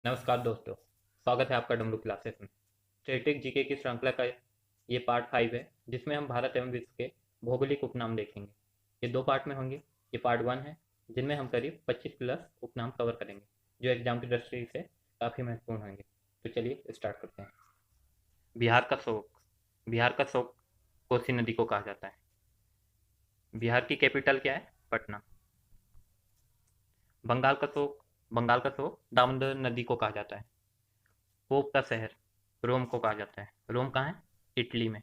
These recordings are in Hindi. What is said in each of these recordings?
नमस्कार दोस्तों, स्वागत है आपका डमरू क्लासेस में। स्टैटिक जीके की श्रृंखला का ये पार्ट 5 है, जिसमें हम भारत एवं विश्व के भौगोलिक उपनाम देखेंगे। ये दो पार्ट में होंगे। ये पार्ट 1 है, जिनमें हम करीब 25 प्लस उपनाम कवर करेंगे, जो एग्जाम की दृष्टि से काफ़ी महत्वपूर्ण होंगे। तो चलिए स्टार्ट करते हैं। बिहार का शोक। बिहार का शोक कोसी नदी को कहा जाता है। बिहार की कैपिटल क्या है? पटना। बंगाल का शोक। बंगाल का शोक दामोदर नदी को कहा जाता है। पोप का शहर रोम को कहा जाता है। रोम कहाँ है? इटली में।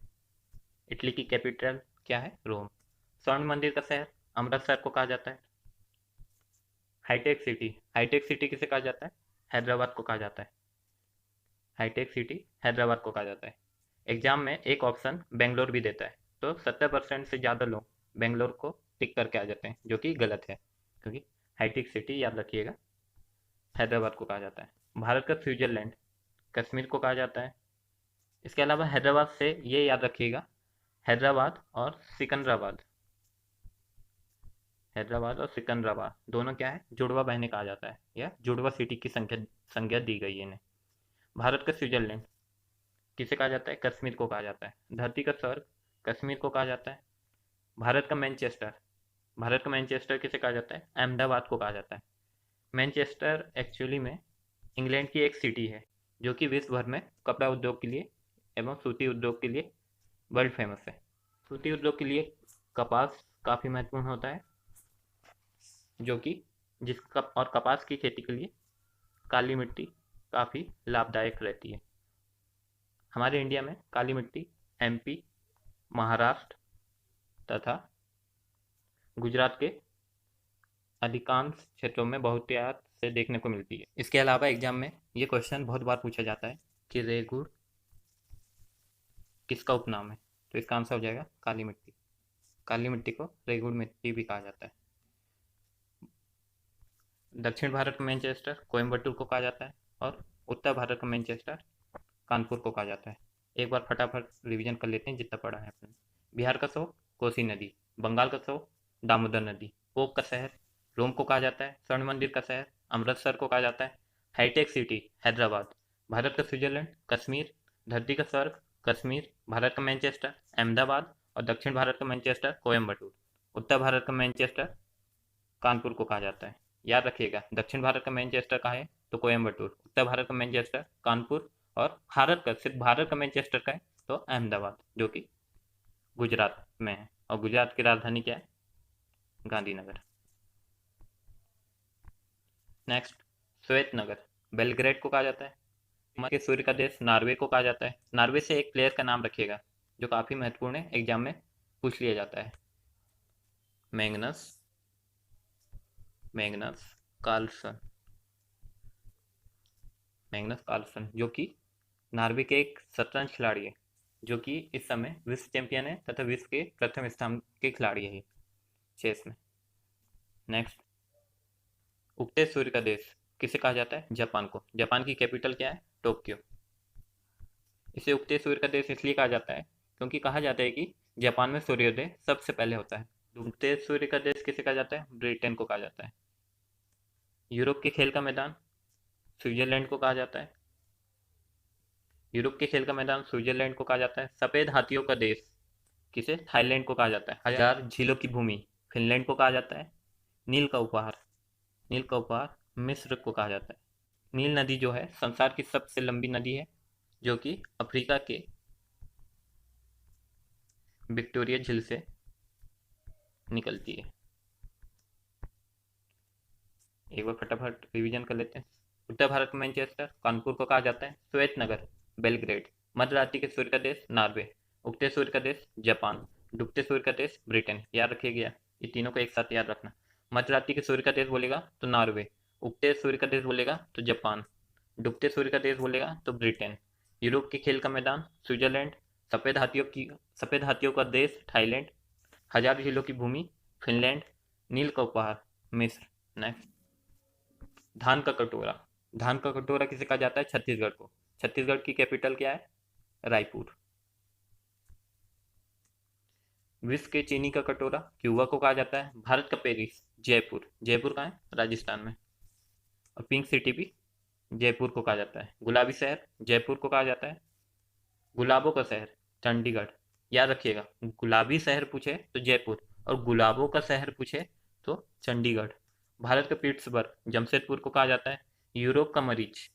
इटली की कैपिटल क्या है? रोम। स्वर्ण मंदिर का शहर अमृतसर को कहा जाता है। Hi tech city. हाईटेक सिटी किसे कहा जाता है? हैदराबाद को कहा जाता है। हाईटेक सिटी हैदराबाद को कहा जाता है। एग्जाम में एक ऑप्शन बेंगलोर भी देता है, तो 70% से ज़्यादा लोग बेंगलोर को टिक करके आ जाते हैं, जो कि गलत है, क्योंकि हाईटेक सिटी याद रखिएगा हैदराबाद को कहा जाता है। भारत का स्विट्जरलैंड कश्मीर को कहा जाता है। इसके अलावा हैदराबाद से ये याद रखिएगा, हैदराबाद और सिकंदराबाद, हैदराबाद और सिकंदराबाद दोनों क्या है? जुड़वा बहनें कहा जाता है, या जुड़वा सिटी की संज्ञा दी गई है इन्हें। भारत का स्विट्जरलैंड किसे कहा जाता है? कश्मीर को कहा जाता है। धरती का स्वर्ग कश्मीर को कहा जाता है। भारत का मैनचेस्टर। भारत का मैनचेस्टर किसे कहा जाता है? अहमदाबाद को कहा जाता है। मैनचेस्टर एक्चुअली में इंग्लैंड की एक सिटी है, जो कि विश्व भर में कपड़ा उद्योग के लिए एवं सूती उद्योग के लिए वर्ल्ड फेमस है। सूती उद्योग के लिए कपास काफ़ी महत्वपूर्ण होता है, जो कि और कपास की खेती के लिए काली मिट्टी काफ़ी लाभदायक रहती है। हमारे इंडिया में काली मिट्टी एमपी, महाराष्ट्र तथा गुजरात के अधिकांश क्षेत्रों में बहुतायत से देखने को मिलती है। इसके अलावा एग्जाम में ये क्वेश्चन बहुत बार पूछा जाता है कि रेगुड़ किसका उपनाम है? तो इसका आंसर हो जाएगा काली मिट्टी। काली मिट्टी को रेगुड़ मिट्टी भी कहा जाता है। दक्षिण भारत का मैनचेस्टर कोयम्बटूर को कहा जाता है, और उत्तर भारत का मैनचेस्टर कानपुर को कहा जाता है। एक बार फटाफट रिवीजन कर लेते हैं जितना पढ़ा है अपने। बिहार का शोक कोसी नदी। बंगाल का शोक दामोदर नदी। पोप का शहर रोम को कहा जाता है। स्वर्ण मंदिर का शहर अमृतसर को कहा जाता है। Hi tech city Hyderabad. भारत का स्विट्जरलैंड कश्मीर। धरती का स्वर्ग कश्मीर। भारत का मैनचेस्टर अहमदाबाद। और दक्षिण भारत का मैनचेस्टर कोयम्बटूर। उत्तर भारत का मैनचेस्टर कानपुर को कहा जाता है। याद रखिएगा, दक्षिण भारत का मैनचेस्टर कहाँ है? तो कोयम्बटूर। उत्तर भारत का मैनचेस्टर कानपुर। और भारत का, सिर्फ भारत का मैनचेस्टर का है तो अहमदाबाद, जो कि गुजरात में है। और गुजरात की राजधानी क्या है? गांधीनगर। नेक्स्ट, श्वेत नगर बेलग्रेड को कहा जाता है। के सूर्य का देश नॉर्वे को कहा जाता है। नॉर्वे से एक प्लेयर का नाम रखिएगा, जो काफ़ी महत्वपूर्ण है, एग्जाम में पूछ लिया जाता है। Magnus Magnus Carlsen. Magnus Carlsen, जो कि नॉर्वे के एक शतरंज खिलाड़ी है, जो कि इस समय विश्व चैंपियन है तथा विश्व के प्रथम स्थान के खिलाड़ी है चेस में। नेक्स्ट, उगते सूर्य का देश किसे कहा जाता है? जापान को। जापान की कैपिटल क्या है? टोक्यो। इसे उगते सूर्य का देश इसलिए कहा जाता है क्योंकि कहा जाता है कि जापान में सूर्योदय सबसे पहले होता है। उगते सूर्य का देश किसे कहा जाता है? ब्रिटेन को कहा जाता है। यूरोप के खेल का मैदान स्विट्जरलैंड को कहा जाता है। यूरोप के खेल का मैदान स्विट्जरलैंड को कहा जाता है। सफेद हाथियों का देश किसे? थाईलैंड को कहा जाता है। हजार झीलों की भूमि फिनलैंड को कहा जाता है। नील का उपहार नील का उपहार मिस्र को कहा जाता है। नील नदी जो है संसार की सबसे लंबी नदी है, जो कि अफ्रीका के विक्टोरिया झील से निकलती है। एक बार फटाफट रिवीजन कर लेते हैं। उत्तर भारत में मैनचेस्टर कानपुर को कहा जाता है। श्वेत नगर बेलग्रेड। मध्य रात्रि के सूर्य का देश नॉर्वे। उगते सूर्य का देश जापान। डूबते सूर्य का देश ब्रिटेन। याद रखिएगा, ये तीनों को एक साथ याद रखना। मध्य रात्रि के सूर्य का देश बोलेगा तो नॉर्वे। उगते सूर्य का देश बोलेगा तो जापान। डूबते सूर्य का देश बोलेगा तो ब्रिटेन। यूरोप के खेल का मैदान स्विट्जरलैंड। सफेद हाथियों का देश थाईलैंड। हजार झीलों की भूमि फिनलैंड। नील का उपहार मिस्र। नेक्स्ट, धान का कटोरा। धान का कटोरा किसे कहा जाता है? छत्तीसगढ़ को। छत्तीसगढ़ की कैपिटल क्या है? रायपुर। विश्व के चीनी का कटोरा क्यूबा को कहा जाता है। भारत का पेरिस जयपुर। जयपुर कहाँ है? राजस्थान में। और पिंक सिटी भी जयपुर को कहा जाता है। गुलाबी शहर जयपुर को कहा जाता है। गुलाबों का शहर चंडीगढ़। याद रखिएगा, गुलाबी शहर पूछे तो जयपुर और गुलाबों का शहर पूछे तो चंडीगढ़। भारत का पीट्सबर्ग जमशेदपुर को कहा जाता है। यूरोप का मरीज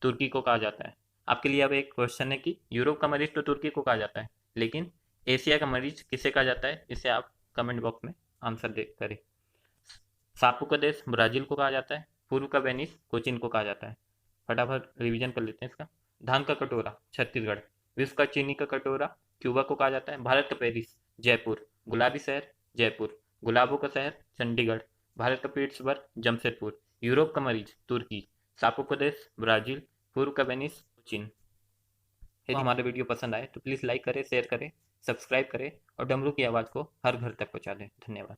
तुर्की को कहा जाता है। आपके लिए अब एक क्वेश्चन है कि यूरोप का मरीज तो तुर्की को कहा जाता है, लेकिन एशिया का मरीज किसे कहा जाता है, इसे आप कमेंट बॉक्स में आंसर दे करें। सापू का देश ब्राजील को कहा जाता है। पूर्व का वेनिस कोचिन को कहा जाता है। फटाफट रिवीजन कर लेते हैं इसका। धान का कटोरा छत्तीसगढ़। विश्व का चीनी का कटोरा क्यूबा को कहा जाता है। भारत का पेरिस जयपुर। गुलाबी शहर जयपुर। गुलाबों का शहर चंडीगढ़। भारत का पीट्सबर्ग जमशेदपुर। यूरोप का मरीज तुर्की। सापू का देश ब्राजील। पूर्व का वेनिस कोचिन। यदि हमारा वीडियो पसंद आए तो प्लीज़ लाइक करें, शेयर करें, सब्सक्राइब करें और डमरू की आवाज़ को हर घर तक पहुँचा दें। धन्यवाद।